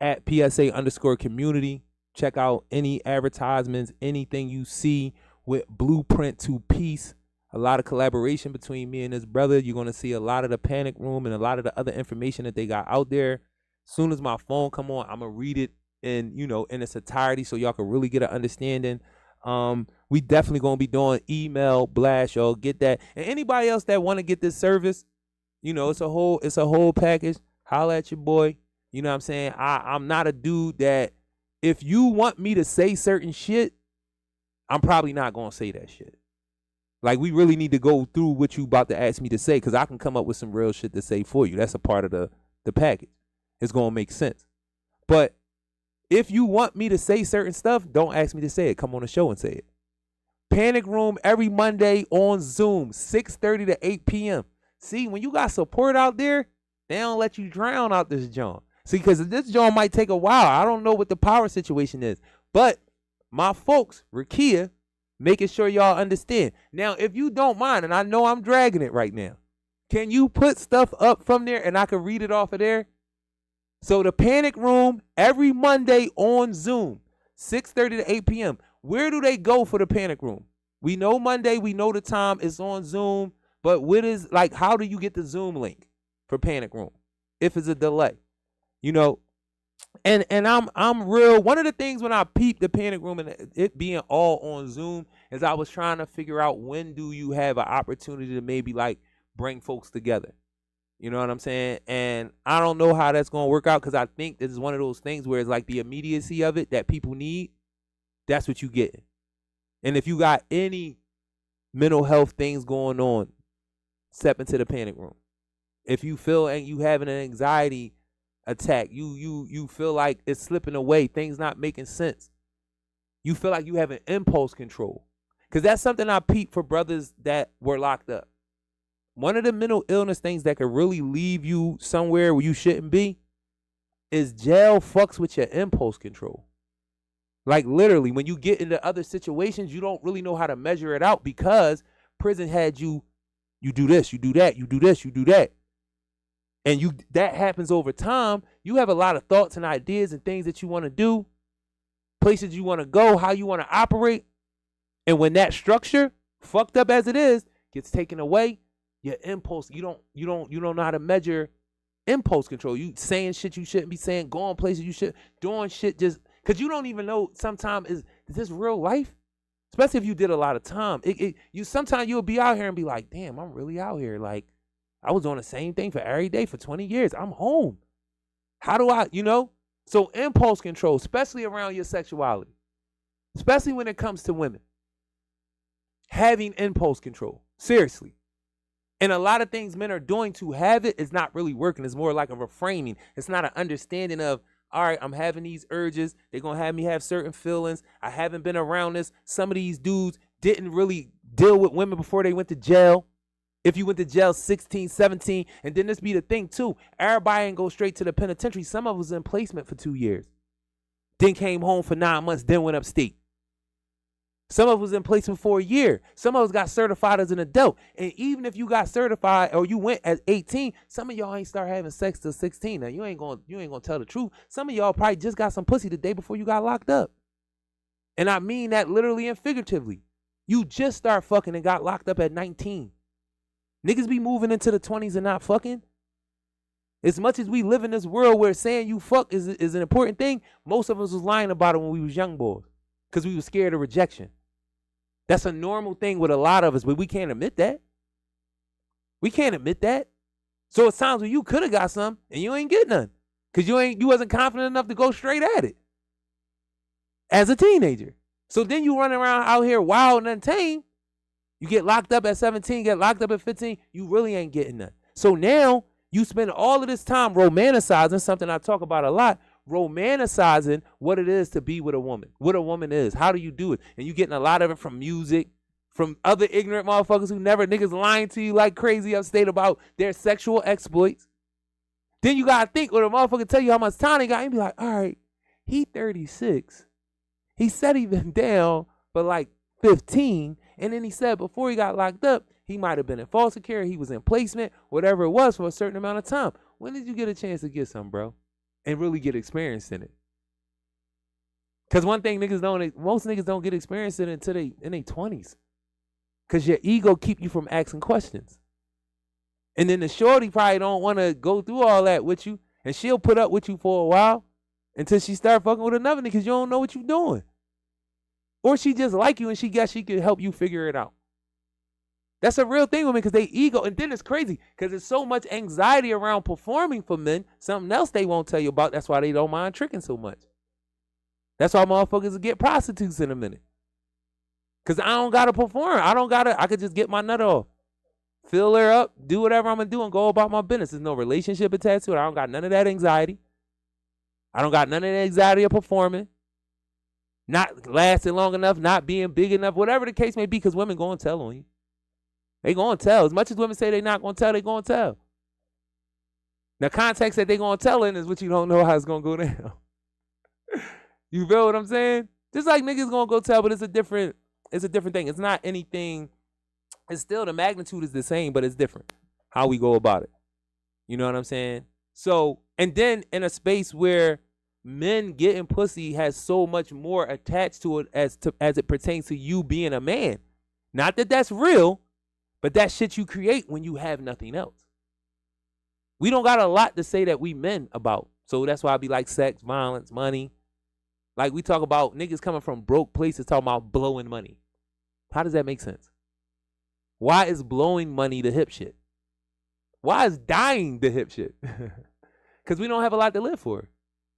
at PSA_community. Check out any advertisements, anything you see with Blueprint to Peace. A lot of collaboration between me and this brother. You're gonna see a lot of the Panic Room and a lot of the other information that they got out there. Soon as my phone come on, I'm gonna read it in its entirety so y'all can really get an understanding. We definitely gonna be doing email blast, y'all. Get that. And anybody else that wanna get this service, it's a whole package. Holla at your boy. You know what I'm saying? I'm not a dude that if you want me to say certain shit, I'm probably not gonna say that shit. Like, we really need to go through what you about to ask me to say, because I can come up with some real shit to say for you. That's a part of the package. It's going to make sense. But if you want me to say certain stuff, don't ask me to say it. Come on the show and say it. Panic Room every Monday on Zoom, 6:30 to 8 p.m. See, when you got support out there, they don't let you drown out this joint. See, because this joint might take a while. I don't know what the power situation is. But my folks, Rakia, making sure y'all understand. Now, if you don't mind, and I know I'm dragging it right now, can you put stuff up from there and I can read it off of there? So the Panic Room every Monday on Zoom, 6:30 to 8 p.m. Where do they go for the Panic Room? We know Monday, we know the time, it's on Zoom, but how do you get the Zoom link for Panic Room if it's a delay? And I'm real. One of the things when I peeped the Panic Room and it being all on Zoom is I was trying to figure out, when do you have an opportunity to maybe bring folks together? You know what I'm saying? And I don't know how that's going to work out, because I think this is one of those things where it's the immediacy of it that people need. That's what you get. And if you got any mental health things going on, step into the Panic Room. If you feel and you having an anxiety attack, you feel like it's slipping away, things not making sense, you feel like you have an impulse control, because that's something I peeped for brothers that were locked up. One of the mental illness things that could really leave you somewhere where you shouldn't be is jail fucks with your impulse control. Like, literally, when you get into other situations, you don't really know how to measure it out, because prison had you do this, you do that, you do this, you do that. And that happens over time. You have a lot of thoughts and ideas and things that you want to do, places you want to go, how you want to operate. And when that structure, fucked up as it is, gets taken away, your impulse, you don't know how to measure impulse control. You saying shit you shouldn't be saying, going places you should, doing shit just because you don't even know sometimes is this real life? Especially if you did a lot of time. Sometimes you'll be out here and be like, damn, I'm really out here. Like, I was doing the same thing for every day for 20 years. I'm home. How do I, So impulse control, especially around your sexuality, especially when it comes to women. having impulse control. Seriously. And a lot of things men are doing to have it is not really working. It's more like a reframing. It's not an understanding of, all right, I'm having these urges. They're going to have me have certain feelings. I haven't been around this. Some of these dudes didn't really deal with women before they went to jail. If you went to jail 16, 17, and then this be the thing too. Everybody ain't go straight to the penitentiary. Some of us was in placement for 2 years. Then came home for 9 months, then went upstate. Some of us was in placement for a year. Some of us got certified as an adult. And even if you got certified or you went at 18, some of y'all ain't start having sex till 16. Now you ain't gonna tell the truth. Some of y'all probably just got some pussy the day before you got locked up. And I mean that literally and figuratively. You just start fucking and got locked up at 19. Niggas be moving into the 20s and not fucking. As much as we live in this world where saying you fuck is an important thing, most of us was lying about it when we was young boys because we was scared of rejection. That's a normal thing with a lot of us, but we can't admit that. We can't admit that. So it's times when you could have got some and you ain't get none because you wasn't confident enough to go straight at it as a teenager. So then you running around out here wild and untamed. You get locked up at 17, get locked up at 15, you really ain't getting none. So now you spend all of this time romanticizing something I talk about a lot, romanticizing what it is to be with a woman, what a woman is. How do you do it? And you getting a lot of it from music, from other ignorant motherfuckers who never niggas lying to you like crazy upstate about their sexual exploits. Then you got to think when a motherfucker tell you how much time they got, you be like, all right, he 36. He said he been down for like 15. And then he said before he got locked up, he might have been in foster care, he was in placement, whatever it was for a certain amount of time. When did you get a chance to get some, bro? And really get experience in it? Because one thing most niggas don't get experience in it until in their 20s. Because your ego keep you from asking questions. And then the shorty probably don't want to go through all that with you. And she'll put up with you for a while until she start fucking with another nigga because you don't know what you're doing. Or she just like you and she guess she could help you figure it out. That's a real thing with men because they ego. And then it's crazy because there's so much anxiety around performing for men. Something else they won't tell you about. That's why they don't mind tricking so much. That's why motherfuckers will get prostitutes in a minute. Because I don't got to perform. I could just get my nut off. Fill her up, do whatever I'm going to do and go about my business. There's no relationship attached to it. I don't got none of that anxiety. I don't got none of the anxiety of performing. Not lasting long enough, not being big enough, whatever the case may be, because women going to tell on you. They going to tell. As much as women say they not going to tell, they going to tell. The context that they going to tell in is what you don't know how it's going to go down. You feel what I'm saying? Just like niggas going to go tell, but it's a different thing. It's not anything. It's still the magnitude is the same, but it's different how we go about it. You know what I'm saying? So, and then in a space where men getting pussy has so much more attached to it as it pertains to you being a man. Not that that's real, but that shit you create when you have nothing else. We don't got a lot to say that we men about. So that's why I be like sex, violence, money. Like we talk about niggas coming from broke places talking about blowing money. How does that make sense? Why is blowing money the hip shit? Why is dying the hip shit? Because we don't have a lot to live for.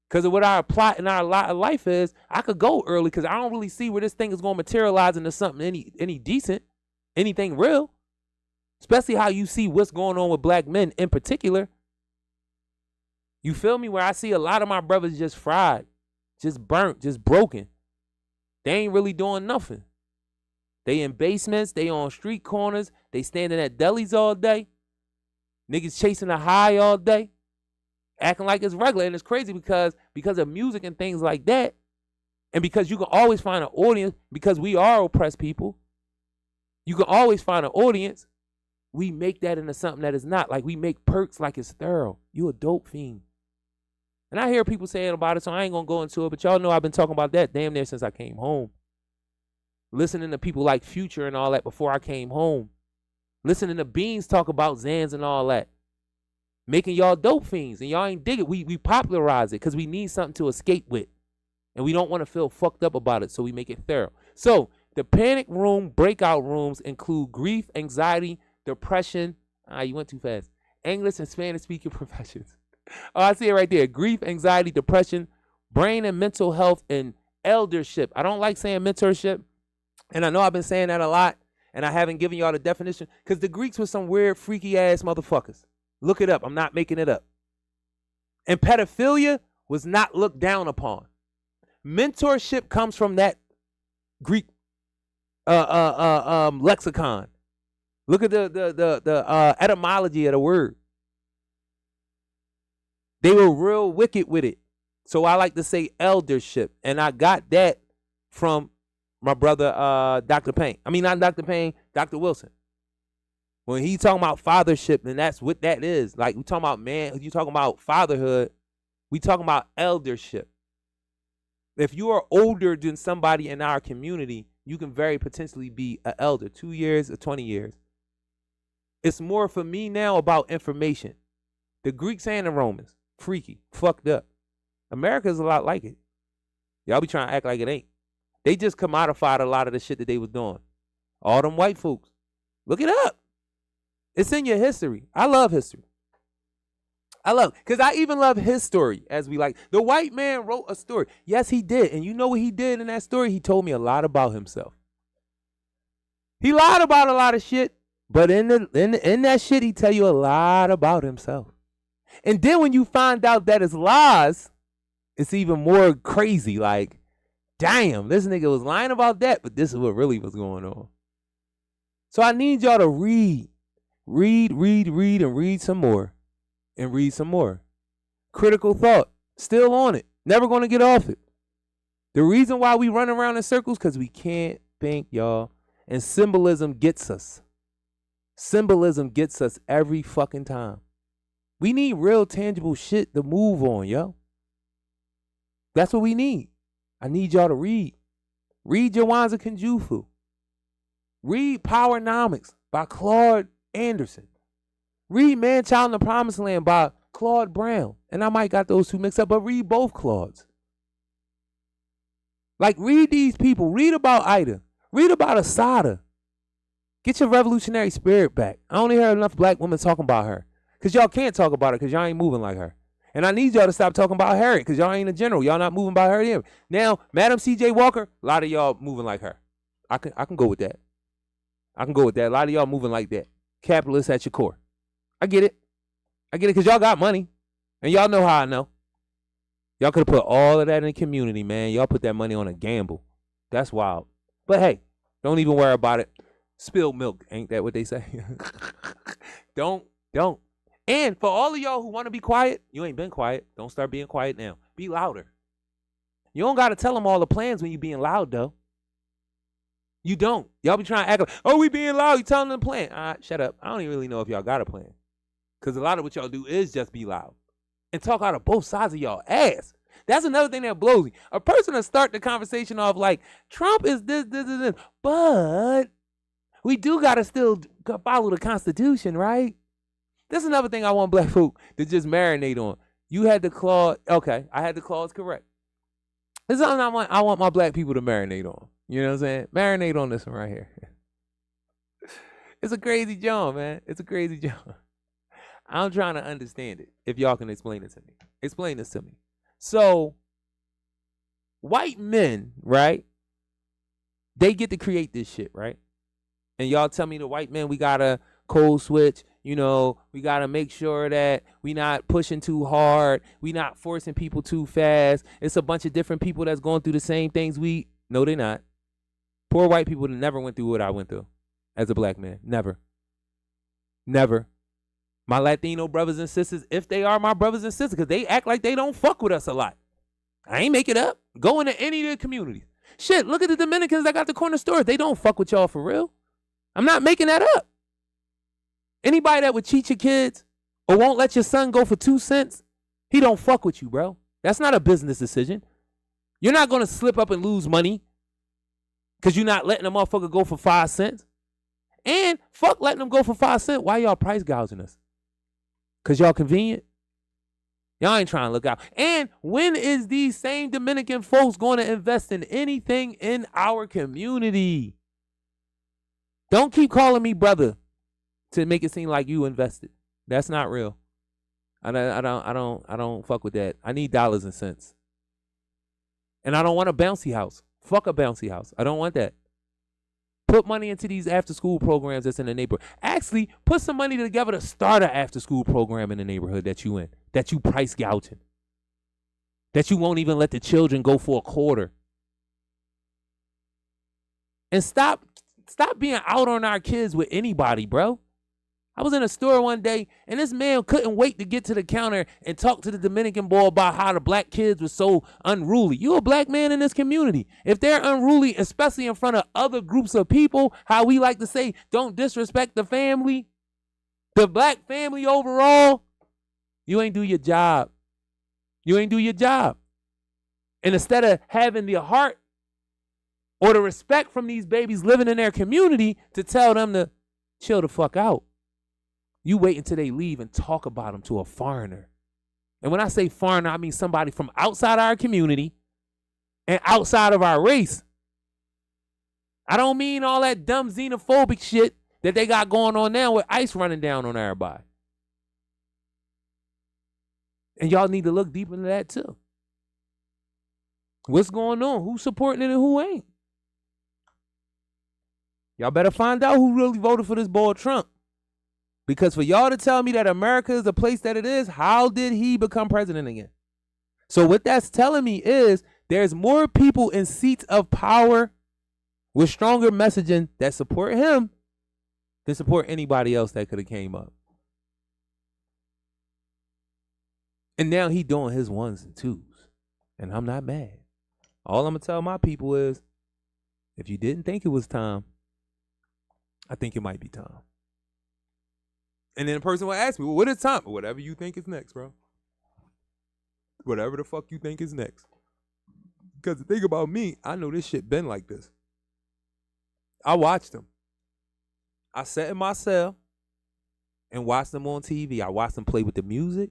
Because of what our plot and our life is, I could go early because I don't really see where this thing is going to materialize into something any decent, anything real. Especially how you see what's going on with black men in particular. You feel me? Where I see a lot of my brothers just fried, just burnt, just broken. They ain't really doing nothing. They in basements, they on street corners, they standing at delis all day. Niggas chasing a high all day. Acting like it's regular. And it's crazy because of music and things like that. And because you can always find an audience, because we are oppressed people, you can always find an audience. We make that into something that is not. Like we make perks like it's thorough. You a dope fiend. And I hear people saying about it, so I ain't going to go into it. But y'all know I've been talking about that damn near since I came home. Listening to people like Future and all that before I came home. Listening to Beans talk about Zans and all that. Making y'all dope fiends, and y'all ain't dig it. We popularize it because we need something to escape with. And we don't want to feel fucked up about it, so we make it thorough. So the panic room breakout rooms include grief, anxiety, depression. You went too fast. English and Spanish speaking professions. Oh, I see it right there. Grief, anxiety, depression, brain and mental health, and eldership. I don't like saying mentorship, and I know I've been saying that a lot. and I haven't given y'all the definition because the Greeks were some weird, freaky ass motherfuckers. Look it up. I'm not making it up. And pedophilia was not looked down upon. Mentorship comes from that Greek lexicon. Look at the etymology of the word. They were real wicked with it. So I like to say eldership. And I got that from my brother Dr. Payne. I mean, not Dr. Payne, Dr. Wilson. When he talking about fathership, then that's what that is. Like, we talking about man, you talking about fatherhood, we talking about eldership. If you are older than somebody in our community, you can very potentially be an elder, 2 years or 20 years. It's more for me now about information. The Greeks and the Romans, freaky, fucked up. America's a lot like it. Y'all be trying to act like it ain't. They just commodified a lot of the shit that they was doing. All them white folks. Look it up. It's in your history. I love history. I love it. Because I even love his story, as we like. The white man wrote a story. Yes, he did. And you know what he did in that story? He told me a lot about himself. He lied about a lot of shit. But in that shit, he tell you a lot about himself. And then when you find out that it's lies, it's even more crazy. Like, damn, this nigga was lying about that, but this is what really was going on. So I need y'all to read. Read, and read some more. And read some more. Critical thought. Still on it. Never going to get off it. The reason why we run around in circles, because we can't think, y'all. And symbolism gets us. Symbolism gets us every fucking time. We need real tangible shit to move on, yo. That's what we need. I need y'all to read. Read Jawanza Kenjufu. Read Powernomics by Claude Anderson. Read Man Child in the Promised Land by Claude Brown. And I might got those two mixed up, but read both Claudes. Like, read these people. Read about Ida. Read about Asada. Get your revolutionary spirit back. I only heard enough black women talking about her. Because y'all can't talk about her because y'all ain't moving like her. And I need y'all to stop talking about Harriet because y'all ain't a general. Y'all not moving by her either. Now, Madam C.J. Walker, a lot of y'all moving like her. I can go with that. I can go with that. A lot of y'all moving like that. Capitalists at your core. I get it. I get it because y'all got money. And y'all know how I know. Y'all could have put all of that in the community, man. Y'all put that money on a gamble. That's wild. But hey, don't even worry about it. Spilled milk. Ain't that what they say? Don't. And for all of y'all who want to be quiet, you ain't been quiet. Don't start being quiet now. Be louder. You don't got to tell them all the plans when you being loud, though. You don't. Y'all be trying to act like, oh, we being loud. You telling them the plan. All right, shut up. I don't even really know if y'all got a plan. Because a lot of what y'all do is just be loud. And talk out of both sides of y'all ass. That's another thing that blows me. A person will start the conversation off like, Trump is this. But we do got to still follow the Constitution, right? That's another thing I want black folk to just marinate on. You had the clause. Okay, I had the clause correct. This is something I want my black people to marinate on. You know what I'm saying? Marinate on this one right here. It's a crazy job, man. It's a crazy job. I'm trying to understand it. If y'all can explain it to me. Explain this to me. So, white men, right? They get to create this shit, right? And y'all tell me the white men, we got to code switch. You know, we got to make sure that we not pushing too hard. We not forcing people too fast. It's a bunch of different people that's going through the same things No, they're not. Poor white people that never went through what I went through as a black man. Never. Never. My Latino brothers and sisters, if they are my brothers and sisters, because they act like they don't fuck with us a lot. I ain't make it up. Go into any of the communities. Shit, look at the Dominicans that got the corner stores. They don't fuck with y'all for real. I'm not making that up. Anybody that would cheat your kids or won't let your son go for 2 cents, he don't fuck with you, bro. That's not a business decision. You're not going to slip up and lose money because you're not letting a motherfucker go for 5 cents. And fuck letting them go for 5 cents. Why y'all price gouging us? Because y'all convenient? Y'all ain't trying to look out. And when is these same Dominican folks going to invest in anything in our community? Don't keep calling me brother to make it seem like you invested. That's not real. I don't fuck with that. I need dollars and cents. And I don't want a bouncy house. Fuck a bouncy house. I don't want that. Put money into these after-school programs that's in the neighborhood. Actually, put some money together to start an after-school program in the neighborhood that you in, that you price gouging, that you won't even let the children go for a quarter. And stop being out on our kids with anybody, bro. I was in a store one day, and this man couldn't wait to get to the counter and talk to the Dominican boy about how the black kids were so unruly. You a black man in this community. If they're unruly, especially in front of other groups of people, how we like to say, don't disrespect the family, the black family overall, you ain't do your job. You ain't do your job. And instead of having the heart or the respect from these babies living in their community to tell them to chill the fuck out, you wait until they leave and talk about them to a foreigner. And when I say foreigner, I mean somebody from outside our community and outside of our race. I don't mean all that dumb xenophobic shit that they got going on now with ICE running down on everybody. And y'all need to look deep into that too. What's going on? Who's supporting it and who ain't? Y'all better find out who really voted for this boy Trump. Because for y'all to tell me that America is the place that it is, how did he become president again? So what that's telling me is there's more people in seats of power with stronger messaging that support him than support anybody else that could have came up. And now he doing his ones and twos. And I'm not mad. All I'm going to tell my people is, if you didn't think it was time, I think it might be time. And then a person will ask me, well, what is time? Whatever you think is next, bro. Whatever the fuck you think is next. Because the thing about me, I know this shit been like this. I watched them. I sat in my cell and watched them on TV. I watched them play with the music.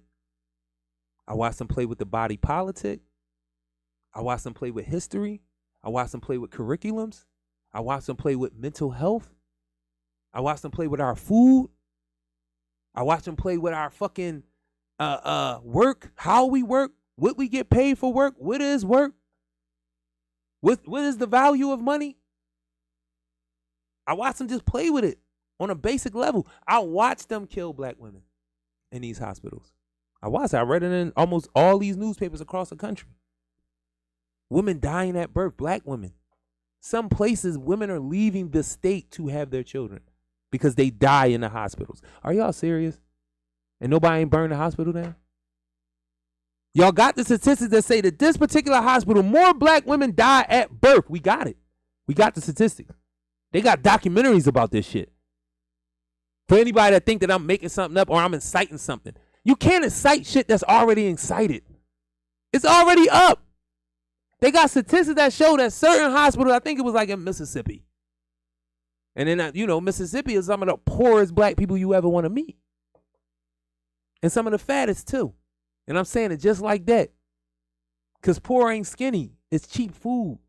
I watched them play with the body politic. I watched them play with history. I watched them play with curriculums. I watched them play with mental health. I watched them play with our food. I watch them play with our fucking work, how we work, what we get paid for work, what is work, what is the value of money. I watch them just play with it on a basic level. I watch them kill black women in these hospitals. I read it in almost all these newspapers across the country. Women dying at birth, black women. Some places women are leaving the state to have their children because they die in the hospitals. Are y'all serious? And nobody ain't burned the hospital down? Y'all got the statistics that say that this particular hospital, more black women die at birth. We got it. We got the statistics. They got documentaries about this shit. For anybody that think that I'm making something up or I'm inciting something, you can't incite shit that's already incited. It's already up. They got statistics that show that certain hospitals, I think it was like in Mississippi. And then, Mississippi is some of the poorest black people you ever want to meet. And some of the fattest too. And I'm saying it just like that. Because poor ain't skinny. It's cheap food.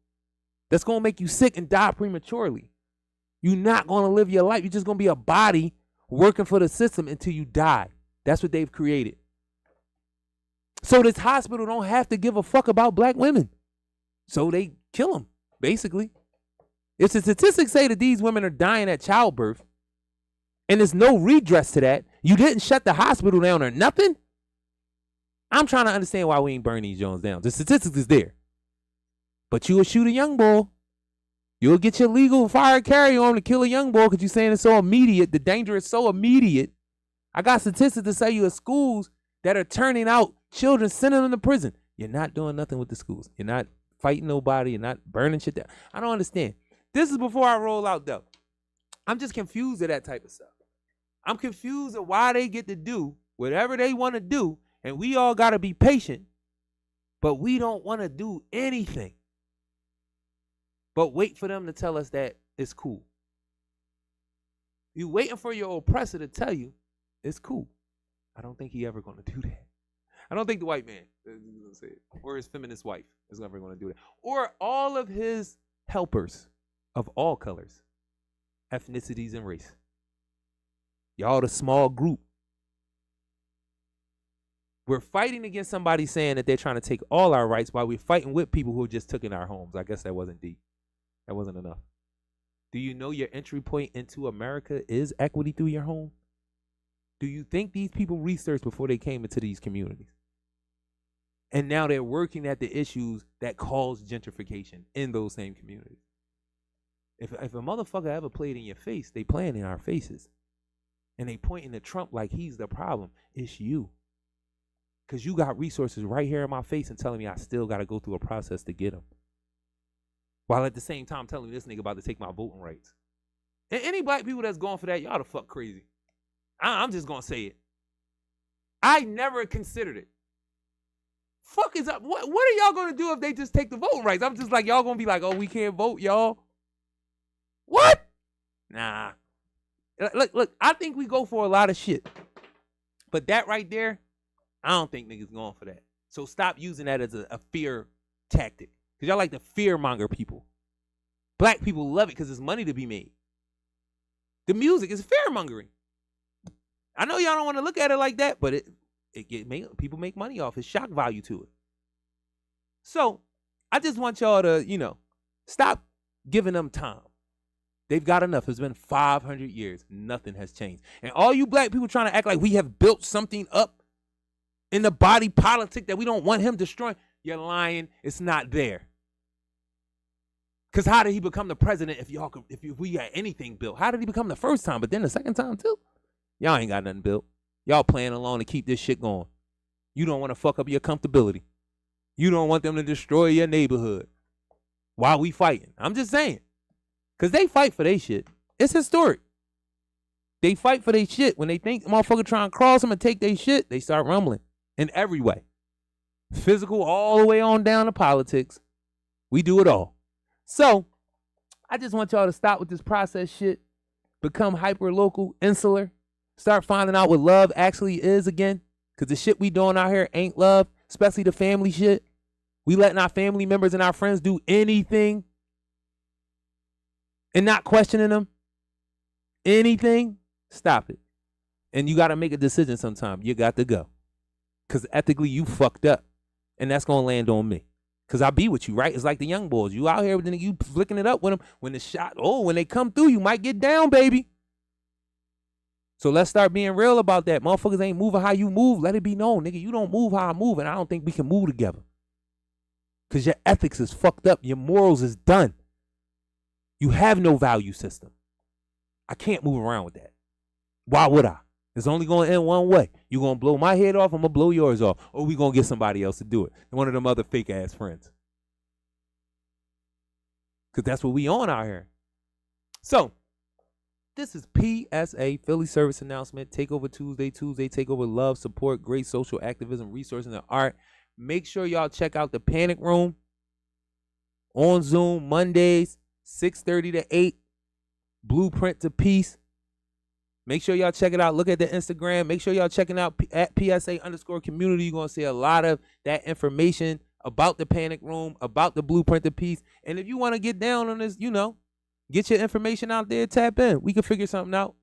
That's going to make you sick and die prematurely. You're not going to live your life. You're just going to be a body working for the system until you die. That's what they've created. So this hospital don't have to give a fuck about black women. So they kill them, basically. If the statistics say that these women are dying at childbirth and there's no redress to that, you didn't shut the hospital down or nothing, I'm trying to understand why we ain't burn these Jones down. The statistics is there. But you will shoot a young boy. You'll get your legal fire carry on to kill a young boy because you're saying it's so immediate. The danger is so immediate. I got statistics to say you at schools that are turning out children, sending them to prison. You're not doing nothing with the schools. You're not fighting nobody. You're not burning shit down. I don't understand. This is before I roll out, though. I'm just confused at that type of stuff. I'm confused at why they get to do whatever they want to do, and we all got to be patient, but we don't want to do anything but wait for them to tell us that it's cool. You waiting for your oppressor to tell you it's cool. I don't think he ever going to do that. I don't think the white man is going to say it, or his feminist wife is ever going to do that, or all of his helpers of all colors, ethnicities, and race. Y'all the small group. We're fighting against somebody saying that they're trying to take all our rights while we're fighting with people who just took in our homes. I guess that wasn't deep. That wasn't enough. Do you know your entry point into America is equity through your home? Do you think these people researched before they came into these communities? And now they're working at the issues that cause gentrification in those same communities. If a motherfucker ever played in your face, they playing in our faces. And they pointing to Trump like he's the problem. It's you. Because you got resources right here in my face and telling me I still got to go through a process to get them. While at the same time telling me this nigga about to take my voting rights. And any black people that's going for that, y'all the fuck crazy. I'm just going to say it. I never considered it. Fuck is up. What are y'all going to do if they just take the voting rights? I'm just like, y'all going to be like, oh, we can't vote, y'all. What? Nah. Look, I think we go for a lot of shit. But that right there, I don't think niggas going for that. So stop using that as a fear tactic. Because y'all like to fear monger people. Black people love it because there's money to be made. The music is fear mongering. I know y'all don't want to look at it like that, but people make money off. It's shock value to it. So I just want y'all to, stop giving them time. They've got enough. It's been 500 years. Nothing has changed. And all you black people trying to act like we have built something up in the body politic that we don't want him destroying, you're lying. It's not there. Because how did he become the president if we got anything built? How did he become the first time, but then the second time too? Y'all ain't got nothing built. Y'all playing along to keep this shit going. You don't want to fuck up your comfortability. You don't want them to destroy your neighborhood while we fighting. I'm just saying. Because they fight for their shit. It's historic. They fight for their shit. When they think the motherfucker trying to cross them and take their shit, they start rumbling in every way. Physical all the way on down to politics. We do it all. So, I just want y'all to stop with this process shit. Become hyper-local, insular. Start finding out what love actually is again. Because the shit we doing out here ain't love. Especially the family shit. We letting our family members and our friends do anything. And not questioning them. Anything. Stop it. And you got to make a decision sometime. You got to go. Because ethically you fucked up. And that's going to land on me. Because I be with you, right? It's like the young boys. You out here, then you flicking it up with them. When the shot, when they come through, you might get down, baby. So let's start being real about that. Motherfuckers ain't moving how you move. Let it be known, nigga. You don't move how I move, and I don't think we can move together. Because your ethics is fucked up. Your morals is done. You have no value system. I can't move around with that. Why would I? It's only going to end one way. You going to blow my head off, I'm going to blow yours off. Or we going to get somebody else to do it. One of them other fake-ass friends. Because that's what we on out here. So, this is PSA, Philly Service Announcement. Takeover Tuesday, Takeover Love, Support, Great Social Activism, Resources, and Art. Make sure y'all check out the Panic Room on Zoom Mondays, 6:30 to 8. Blueprint to Peace. Make sure y'all check it out. Look at the Instagram. Make sure y'all checking out at PSA_community. You're going to see a lot of that information about the Panic Room, about the Blueprint to Peace. And if you want to get down on this, get your information out there, tap in. We can figure something out.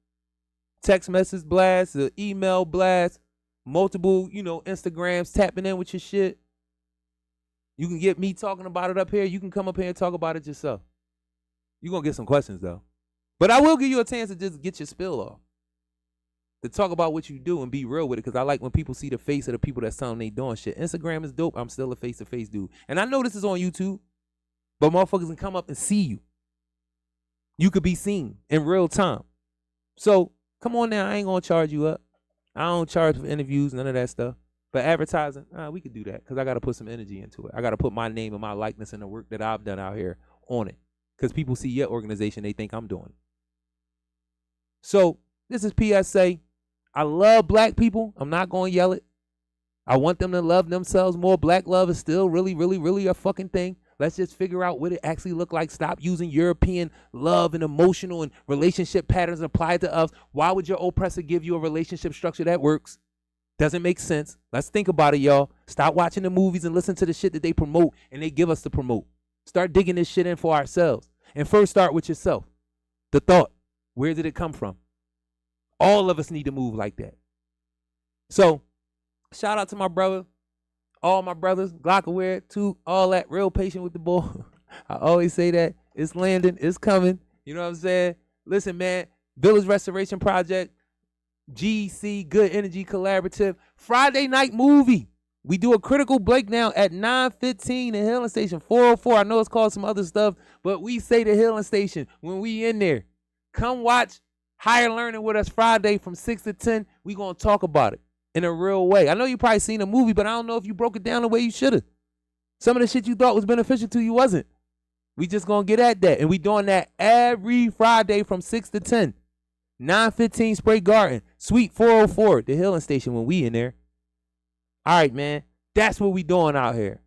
Text message blast, email blast, multiple, Instagrams tapping in with your shit. You can get me talking about it up here. You can come up here and talk about it yourself. You're going to get some questions, though. But I will give you a chance to just get your spill off. To talk about what you do and be real with it, because I like when people see the face of the people that's telling they doing shit. Instagram is dope. I'm still a face-to-face dude. And I know this is on YouTube, but motherfuckers can come up and see you. You could be seen in real time. So, come on now. I ain't going to charge you up. I don't charge for interviews, none of that stuff. But advertising, we could do that because I got to put some energy into it. I got to put my name and my likeness and the work that I've done out here on it. Because people see your organization, they think I'm doing it. So, this is PSA. I love black people. I'm not going to yell it. I want them to love themselves more. Black love is still really, really, really a fucking thing. Let's just figure out what it actually look like. Stop using European love and emotional and relationship patterns and apply it to us. Why would your oppressor give you a relationship structure that works? Doesn't make sense. Let's think about it, y'all. Stop watching the movies and listen to the shit that they promote and they give us to promote. Start digging this shit in for ourselves. And first start with yourself. The thought. Where did it come from? All of us need to move like that. So, shout out to my brother, all my brothers, Glockaware, too, all that, real patient with the ball. I always say that. It's landing, it's coming. You know what I'm saying? Listen, man, Village Restoration Project, GC, Good Energy Collaborative, Friday night movie. We do a critical breakdown at 9:15 the Healing Station, 404. I know it's called some other stuff, but we say the Healing Station when we in there. Come watch Higher Learning with us Friday from 6 to 10. We going to talk about it in a real way. I know you probably seen a movie, but I don't know if you broke it down the way you should have. Some of the shit you thought was beneficial to you wasn't. We just going to get at that. And we doing that every Friday from 6 to 10. 9:15 Spray Garden, Suite 404, the Healing Station when we in there. All right, man. That's what we doing out here.